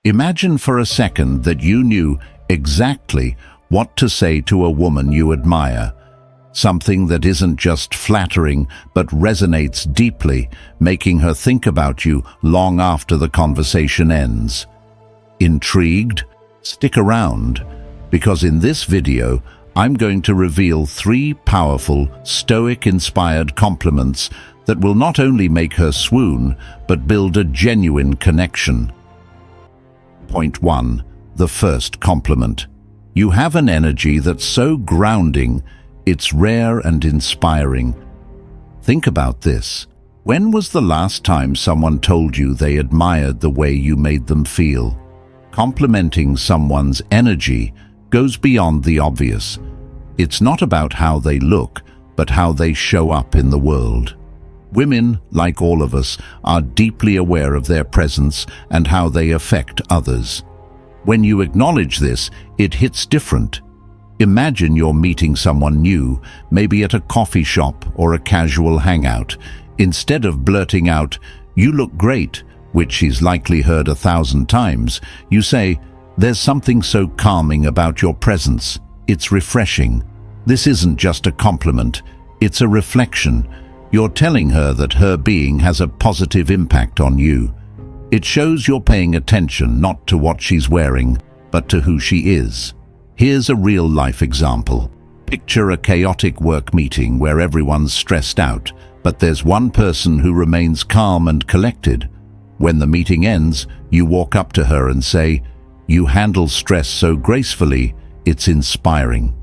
Imagine for a second that you knew exactly what to say to a woman you admire. Something that isn't just flattering but resonates deeply, making her think about you long after the conversation ends. Intrigued? Stick around, because in this video, I'm going to reveal 3 powerful, Stoic-inspired compliments that will not only make her swoon, but build a genuine connection. Point 1. The first compliment. You have an energy that's so grounding, it's rare and inspiring. Think about this. When was the last time someone told you they admired the way you made them feel? Complimenting someone's energy goes beyond the obvious. It's not about how they look, but how they show up in the world. Women, like all of us, are deeply aware of their presence and how they affect others. When you acknowledge this, it hits different. Imagine you're meeting someone new, maybe at a coffee shop or a casual hangout. Instead of blurting out, "You look great," which she's likely heard 1,000 times, you say, "There's something so calming about your presence. It's refreshing." This isn't just a compliment, it's a reflection. You're telling her that her being has a positive impact on you. It shows you're paying attention not to what she's wearing, but to who she is. Here's a real-life example. Picture a chaotic work meeting where everyone's stressed out, but there's one person who remains calm and collected. When the meeting ends, you walk up to her and say, "You handle stress so gracefully, it's inspiring."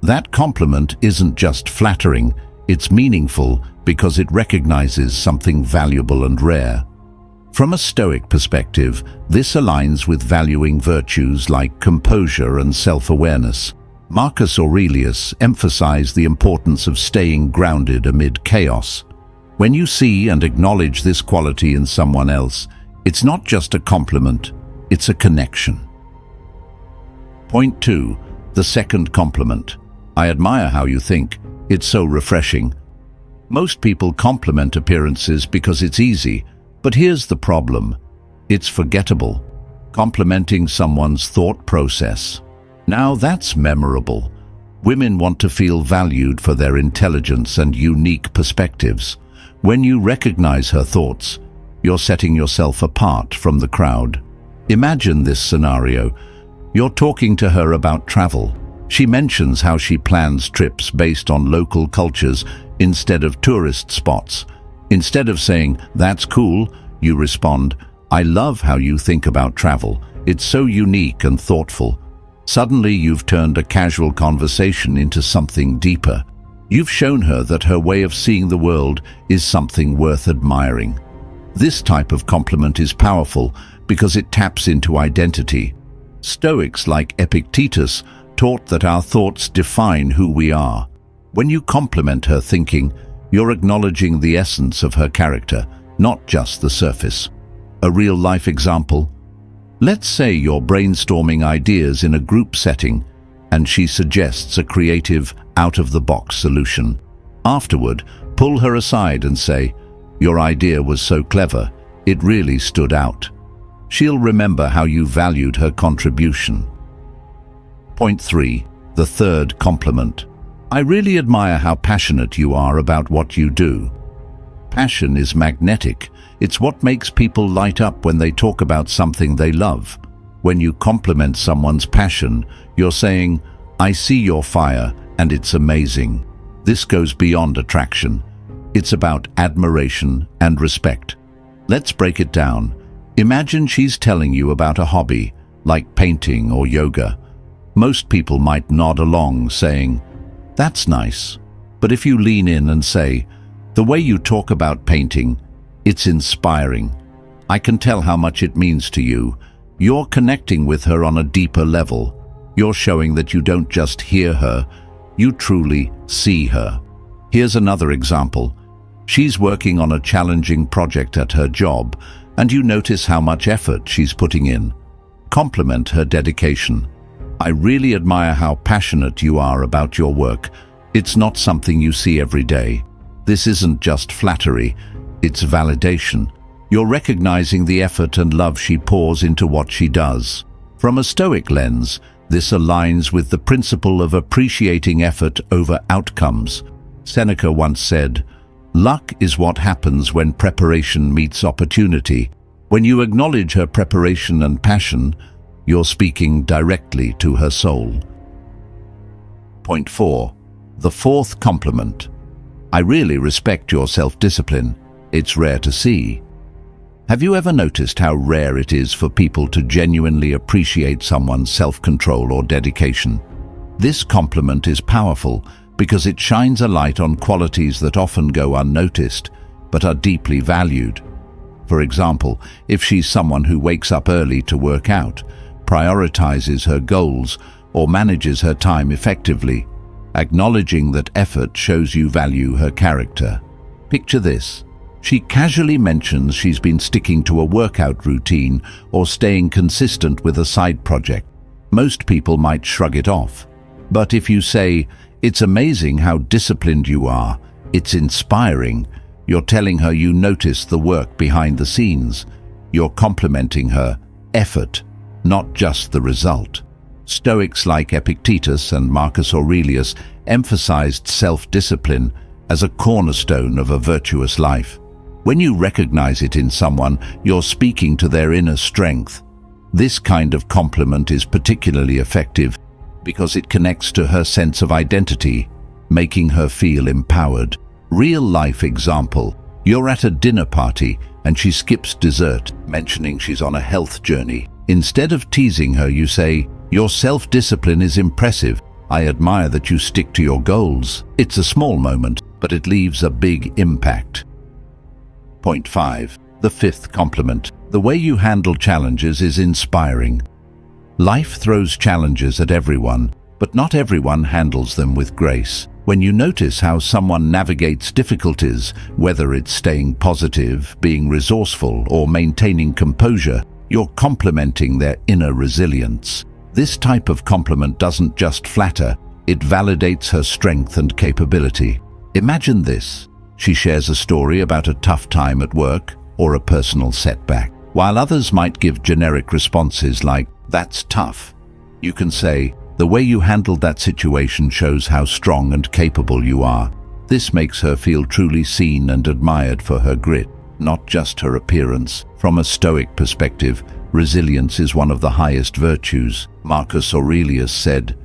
That compliment isn't just flattering, it's meaningful because it recognizes something valuable and rare. From a Stoic perspective, this aligns with valuing virtues like composure and self-awareness. Marcus Aurelius emphasized the importance of staying grounded amid chaos. When you see and acknowledge this quality in someone else, it's not just a compliment, it's a connection. Point 2. The second compliment. I admire how you think. It's so refreshing. Most people compliment appearances because it's easy, but here's the problem. It's forgettable. Complimenting someone's thought process. Now that's memorable. Women want to feel valued for their intelligence and unique perspectives. When you recognize her thoughts, you're setting yourself apart from the crowd. Imagine this scenario. You're talking to her about travel. She mentions how she plans trips based on local cultures instead of tourist spots. Instead of saying, "That's cool," you respond, "I love how you think about travel. It's so unique and thoughtful." Suddenly you've turned a casual conversation into something deeper. You've shown her that her way of seeing the world is something worth admiring. This type of compliment is powerful because it taps into identity. Stoics like Epictetus taught that our thoughts define who we are. When you compliment her thinking, you're acknowledging the essence of her character, not just the surface. A real-life example. Let's say you're brainstorming ideas in a group setting, and she suggests a creative, out-of-the-box solution. Afterward, pull her aside and say, "Your idea was so clever, it really stood out." She'll remember how you valued her contribution. Point 3. The third compliment. I really admire how passionate you are about what you do. Passion is magnetic. It's what makes people light up when they talk about something they love. When you compliment someone's passion, you're saying, "I see your fire, and it's amazing." This goes beyond attraction. It's about admiration and respect. Let's break it down. Imagine she's telling you about a hobby, like painting or yoga. Most people might nod along, saying, "That's nice." But if you lean in and say, "The way you talk about painting, it's inspiring. I can tell how much it means to you," you're connecting with her on a deeper level. You're showing that you don't just hear her, you truly see her. Here's another example. She's working on a challenging project at her job, and you notice how much effort she's putting in. Compliment her dedication. "I really admire how passionate you are about your work. It's not something you see every day." This isn't just flattery, it's validation. You're recognizing the effort and love she pours into what she does. From a Stoic lens, this aligns with the principle of appreciating effort over outcomes. Seneca once said, "Luck is what happens when preparation meets opportunity." When you acknowledge her preparation and passion, you're speaking directly to her soul. Point 4. The fourth compliment. I really respect your self-discipline. It's rare to see. Have you ever noticed how rare it is for people to genuinely appreciate someone's self-control or dedication? This compliment is powerful because it shines a light on qualities that often go unnoticed, but are deeply valued. For example, if she's someone who wakes up early to work out, prioritizes her goals, or manages her time effectively, acknowledging that effort shows you value her character. Picture this. She casually mentions she's been sticking to a workout routine or staying consistent with a side project. Most people might shrug it off. But if you say, "It's amazing how disciplined you are, it's inspiring," you're telling her you notice the work behind the scenes. You're complimenting her effort, not just the result. Stoics like Epictetus and Marcus Aurelius emphasized self-discipline as a cornerstone of a virtuous life. When you recognize it in someone, you're speaking to their inner strength. This kind of compliment is particularly effective because it connects to her sense of identity, making her feel empowered. Real-life example. You're at a dinner party and she skips dessert, mentioning she's on a health journey. Instead of teasing her, you say, "Your self-discipline is impressive. I admire that you stick to your goals." It's a small moment, but it leaves a big impact. Point 5. The fifth compliment. The way you handle challenges is inspiring. Life throws challenges at everyone, but not everyone handles them with grace. When you notice how someone navigates difficulties, whether it's staying positive, being resourceful, or maintaining composure, you're complimenting their inner resilience. This type of compliment doesn't just flatter, it validates her strength and capability. Imagine this. She shares a story about a tough time at work or a personal setback. While others might give generic responses like, "That's tough," you can say, "The way you handled that situation shows how strong and capable you are." This makes her feel truly seen and admired for her grit, not just her appearance. From a Stoic perspective, resilience is one of the highest virtues. Marcus Aurelius said,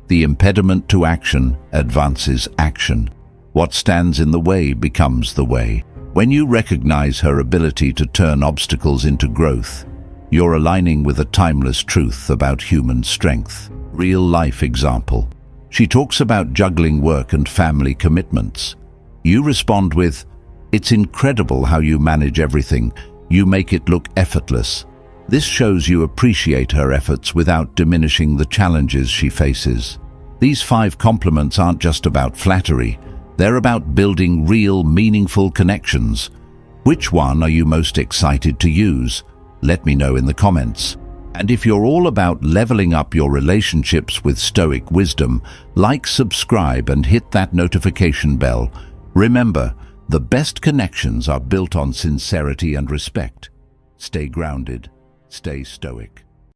"The impediment to action advances action. What stands in the way becomes the way." When you recognize her ability to turn obstacles into growth, you're aligning with a timeless truth about human strength. Real-life example. She talks about juggling work and family commitments. You respond with, "It's incredible how you manage everything. You make it look effortless." This shows you appreciate her efforts without diminishing the challenges she faces. These 5 compliments aren't just about flattery. They're about building real, meaningful connections. Which one are you most excited to use? Let me know in the comments. And if you're all about leveling up your relationships with Stoic wisdom, like, subscribe, and hit that notification bell. Remember, the best connections are built on sincerity and respect. Stay grounded, stay Stoic.